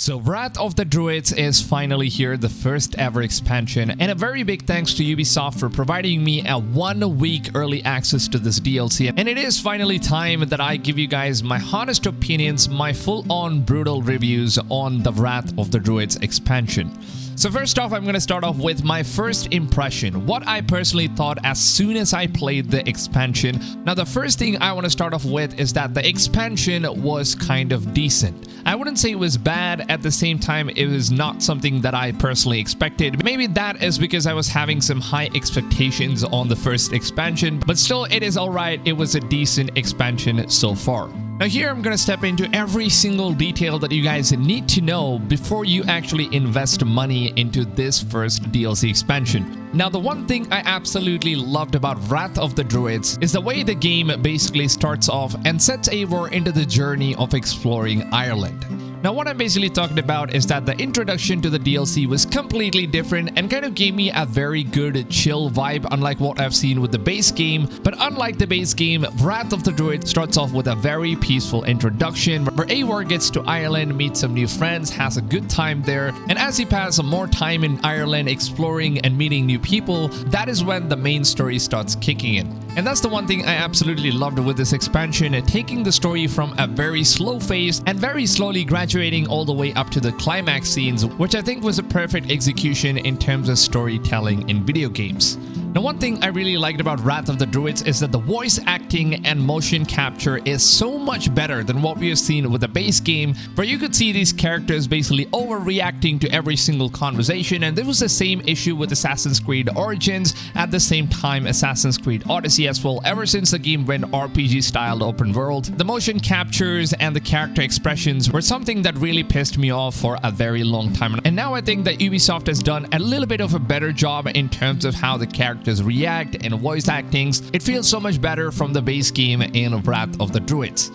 So Wrath of the Druids is finally here, the first ever expansion, and a very big thanks to Ubisoft for providing me a 1 week early access to this DLC. And it is finally time that I give you guys my honest opinions, my full-on brutal reviews on the Wrath of the Druids expansion. So first off, I'm going to start off with my first impression, what I personally thought as soon as I played the expansion. Now the first thing I want to start off with is that the expansion was kind of decent. I wouldn't say it was bad, at the same time it was not something that I personally expected. Maybe that is because I was having some high expectations on the first expansion, but still it is alright, it was a decent expansion so far. Now here I'm going to step into every single detail that you guys need to know before you actually invest money into this first DLC expansion. Now the one thing I absolutely loved about Wrath of the Druids is the way the game basically starts off and sets Eivor into the journey of exploring Ireland. Now what I'm basically talking about is that the introduction to the DLC was completely different and kind of gave me a very good chill vibe, unlike what I've seen with the base game. But unlike the base game, Wrath of the Druid starts off with a very peaceful introduction where Eivor gets to Ireland, meets some new friends, has a good time there, and as he passes more time in Ireland exploring and meeting new people, that is when the main story starts kicking in. And that's the one thing I absolutely loved with this expansion, taking the story from a very slow phase and very slowly graduating all the way up to the climax scenes, which I think was a perfect execution in terms of storytelling in video games. Now one thing I really liked about Wrath of the Druids is that the voice acting and motion capture is so much better than what we have seen with the base game, where you could see these characters basically overreacting to every single conversation, and there was the same issue with Assassin's Creed Origins, at the same time Assassin's Creed Odyssey as well. Ever since the game went RPG styled open world, the motion captures and the character expressions were something that really pissed me off for a very long time. And now I think that Ubisoft has done a little bit of a better job in terms of how the characters react and voice actings. It feels so much better from the base game in Wrath of the Druids.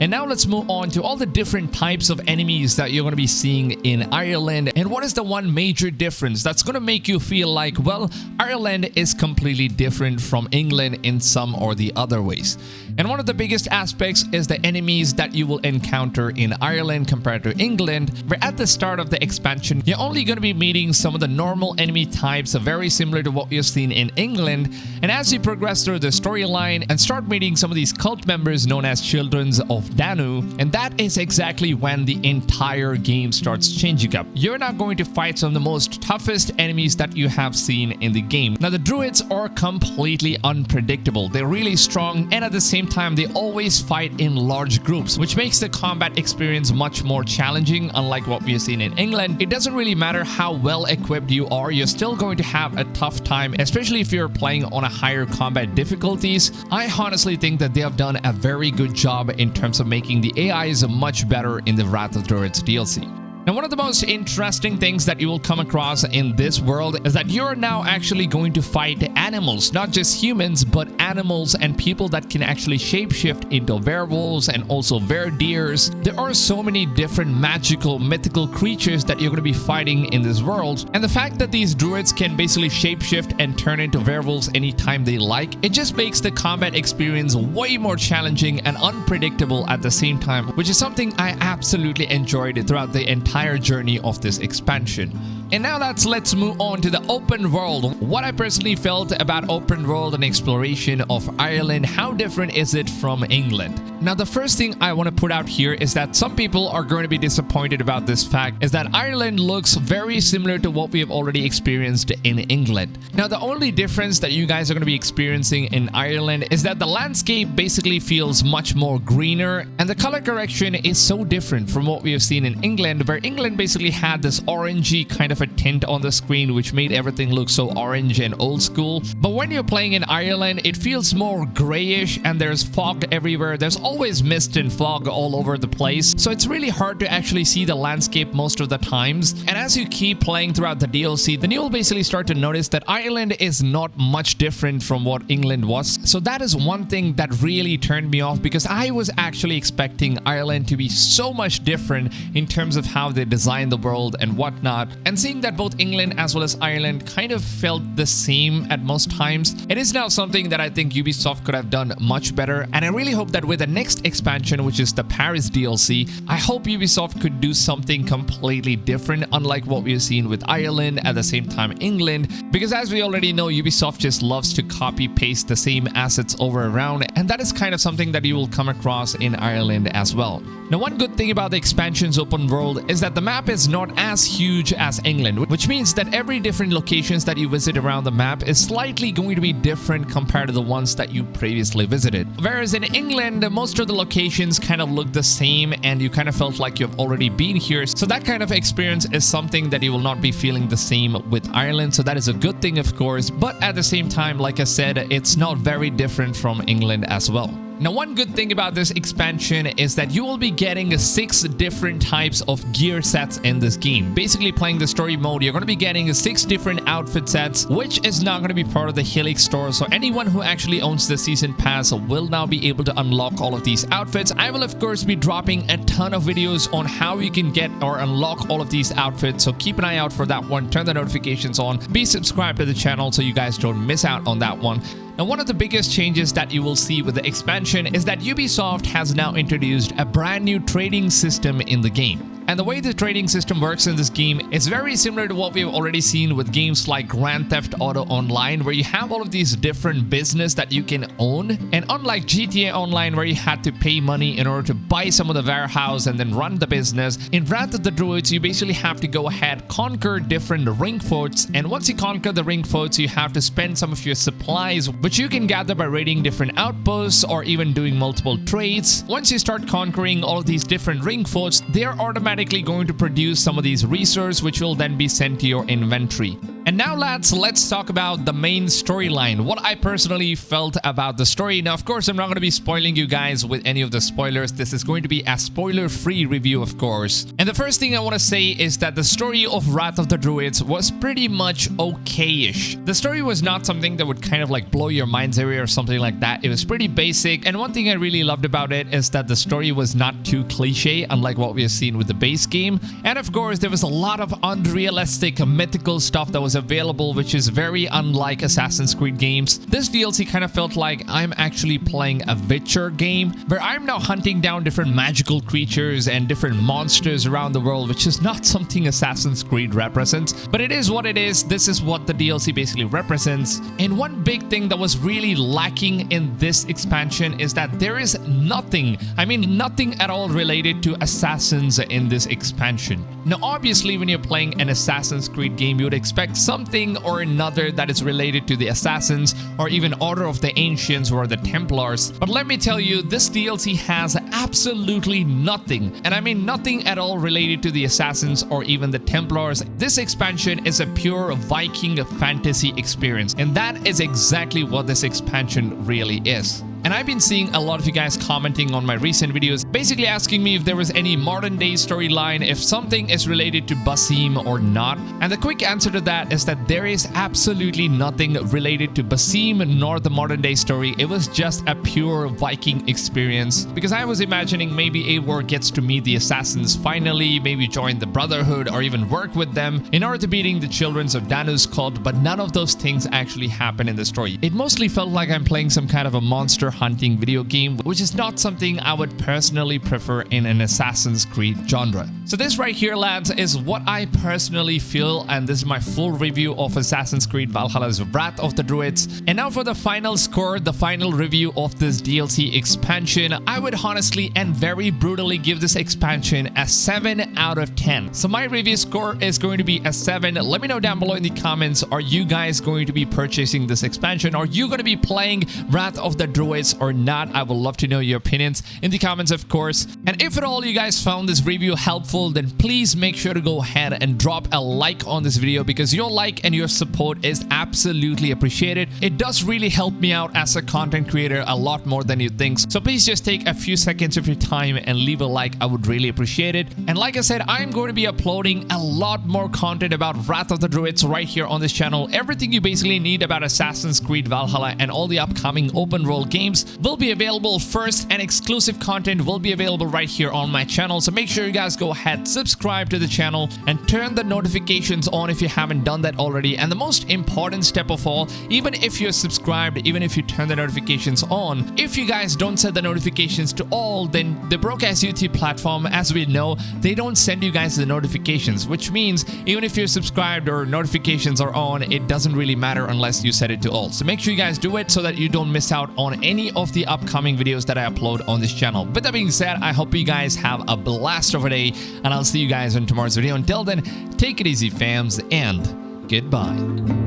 And now let's move on to all the different types of enemies that you're going to be seeing in Ireland, and what is the one major difference that's going to make you feel like, well, Ireland is completely different from England in some or the other ways. And one of the biggest aspects is the enemies that you will encounter in Ireland compared to England, where at the start of the expansion, you're only going to be meeting some of the normal enemy types, very similar to what you've seen in England. And as you progress through the storyline and start meeting some of these cult members known as Children of Danu, and that is exactly when the entire game starts changing up. You're now going to fight some of the most toughest enemies that you have seen in the game. Now the Druids are completely unpredictable. They're really strong, and at the same time they always fight in large groups, which makes the combat experience much more challenging. Unlike what we have seen in England, it doesn't really matter how well equipped you are, you're still going to have a tough time, especially if you're playing on a higher combat difficulties. I honestly think that they have done a very good job in terms of making the AIs much better in the Wrath of the Druids DLC. Now one of the most interesting things that you will come across in this world is that you're now actually going to fight animals, not just humans, but animals and people that can actually shapeshift into werewolves and also werdeers. There are so many different magical, mythical creatures that you're going to be fighting in this world, and the fact that these druids can basically shapeshift and turn into werewolves anytime they like, it just makes the combat experience way more challenging and unpredictable at the same time, which is something I absolutely enjoyed throughout the entire journey of this expansion. And now let's move on to the open world. What I personally felt about open world and exploration of Ireland, how different is it from England? Now the first thing I want to put out here is that some people are going to be disappointed about this fact, is that Ireland looks very similar to what we have already experienced in England. Now the only difference that you guys are going to be experiencing in Ireland is that the landscape basically feels much more greener, and the color correction is so different from what we have seen in England, where England basically had this orangey kind of a tint on the screen which made everything look so orange and old school. But when you're playing in Ireland, it feels more grayish, and there's fog everywhere. There's always mist and fog all over the place, so it's really hard to actually see the landscape most of the times. And as you keep playing throughout the DLC, then you'll basically start to notice that Ireland is not much different from what England was. So that is one thing that really turned me off, because I was actually expecting Ireland to be so much different in terms of how they designed the world and whatnot. And seeing that both England as well as Ireland kind of felt the same at most times, it is now something that I think Ubisoft could have done much better. And I really hope that with the next expansion, which is the Paris DLC, I hope Ubisoft could do something completely different, unlike what we've seen with Ireland, at the same time England, because as we already know, Ubisoft just loves to copy paste the same assets over around, and that is kind of something that you will come across in Ireland as well. Now, one good thing about the expansion's open world is that the map is not as huge as England, which means that every different locations that you visit around the map is slightly going to be different compared to the ones that you previously visited. Whereas in England, most of the locations kind of look the same and you kind of felt like you've already been here. So that kind of experience is something that you will not be feeling the same with Ireland. So that is a good thing, of course. But at the same time, like I said, it's not very different from England as well. Now, one good thing about this expansion is that you will be getting 6 different types of gear sets in this game. Basically, playing the story mode, you're going to be getting 6 different outfit sets, which is not going to be part of the Helix store. So anyone who actually owns the season pass will now be able to unlock all of these outfits. I will, of course, be dropping a ton of videos on how you can get or unlock all of these outfits. So keep an eye out for that one. Turn the notifications on. Be subscribed to the channel so you guys don't miss out on that one. Now, one of the biggest changes that you will see with the expansion is that Ubisoft has now introduced a brand new trading system in the game. And the way the trading system works in this game is very similar to what we've already seen with games like Grand Theft Auto Online, where you have all of these different business that you can own. And unlike GTA Online, where you had to pay money in order to buy some of the warehouse and then run the business, in Wrath of the Druids, you basically have to go ahead, conquer different ring forts. And once you conquer the ring forts, you have to spend some of your supplies, which you can gather by raiding different outposts or even doing multiple trades. Once you start conquering all of these different ring forts, they are automatically going to produce some of these resources, which will then be sent to your inventory. And now, lads, let's talk about the main storyline, what I personally felt about the story. Now, of course, I'm not going to be spoiling you guys with any of the spoilers. This is going to be a spoiler-free review, of course. And the first thing I want to say is that the story of Wrath of the Druids was pretty much okay-ish. The story was not something that would kind of like blow your mind's area or something like that. It was pretty basic. And one thing I really loved about it is that the story was not too cliche, unlike what we have seen with the base game. And of course, there was a lot of unrealistic, mythical stuff that was available, which is very unlike Assassin's Creed games. This DLC kind of felt like I'm actually playing a Witcher game, where I'm now hunting down different magical creatures and different monsters around the world, which is not something Assassin's Creed represents, but it is what it is. This is what the DLC basically represents. And one big thing that was really lacking in this expansion is that there is nothing, I mean nothing at all related to assassins in this expansion. Now, obviously, when you're playing an Assassin's Creed game, you would expect something or another that is related to the assassins or even Order of the Ancients or the Templars. But let me tell you, this DLC has absolutely nothing, and I mean nothing at all related to the assassins or even the Templars. This expansion is a pure Viking fantasy experience, and that is exactly what this expansion really is. And I've been seeing a lot of you guys commenting on my recent videos, basically asking me if there was any modern day storyline, if something is related to Basim or not. And the quick answer to that is that there is absolutely nothing related to Basim nor the modern day story. It was just a pure Viking experience, because I was imagining maybe Eivor gets to meet the assassins finally, maybe join the Brotherhood or even work with them in order to beating the children of Danu's cult, but none of those things actually happen in the story. It mostly felt like I'm playing some kind of a monster hunting video game, which is not something I would personally prefer in an Assassin's Creed genre. So this right here, lads, is what I personally feel, and this is my full review of Assassin's Creed Valhalla's Wrath of the Druids. And now for the final score, the final review of this DLC expansion, I would honestly and very brutally give this expansion a 7 out of 10. So my review score is going to be a 7. Let me know down below in the comments, are you guys going to be purchasing this expansion? Are you going to be playing Wrath of the Druids or not? I would love to know your opinions in the comments, of course. And if at all you guys found this review helpful, then please make sure to go ahead and drop a like on this video, because your like and your support is absolutely appreciated. It does really help me out as a content creator a lot more than you think. So please just take a few seconds of your time and leave a like. I would really appreciate it. And like I said, I'm going to be uploading a lot more content about Wrath of the Druids right here on this channel. Everything you basically need about Assassin's Creed Valhalla and all the upcoming open world games games will be available first, and exclusive content will be available right here on my channel. So make sure you guys go ahead, subscribe to the channel, and turn the notifications on if you haven't done that already. And the most important step of all, even if you're subscribed, even if you turn the notifications on, if you guys don't set the notifications to all, then the broadcast YouTube platform, as we know, they don't send you guys the notifications, which means even if you're subscribed or notifications are on, it doesn't really matter unless you set it to all. So make sure you guys do it so that you don't miss out on any of the upcoming videos that I upload on this channel. With that being said, I hope you guys have a blast of a day, and I'll see you guys in tomorrow's video. Until then, take it easy, fams, and goodbye.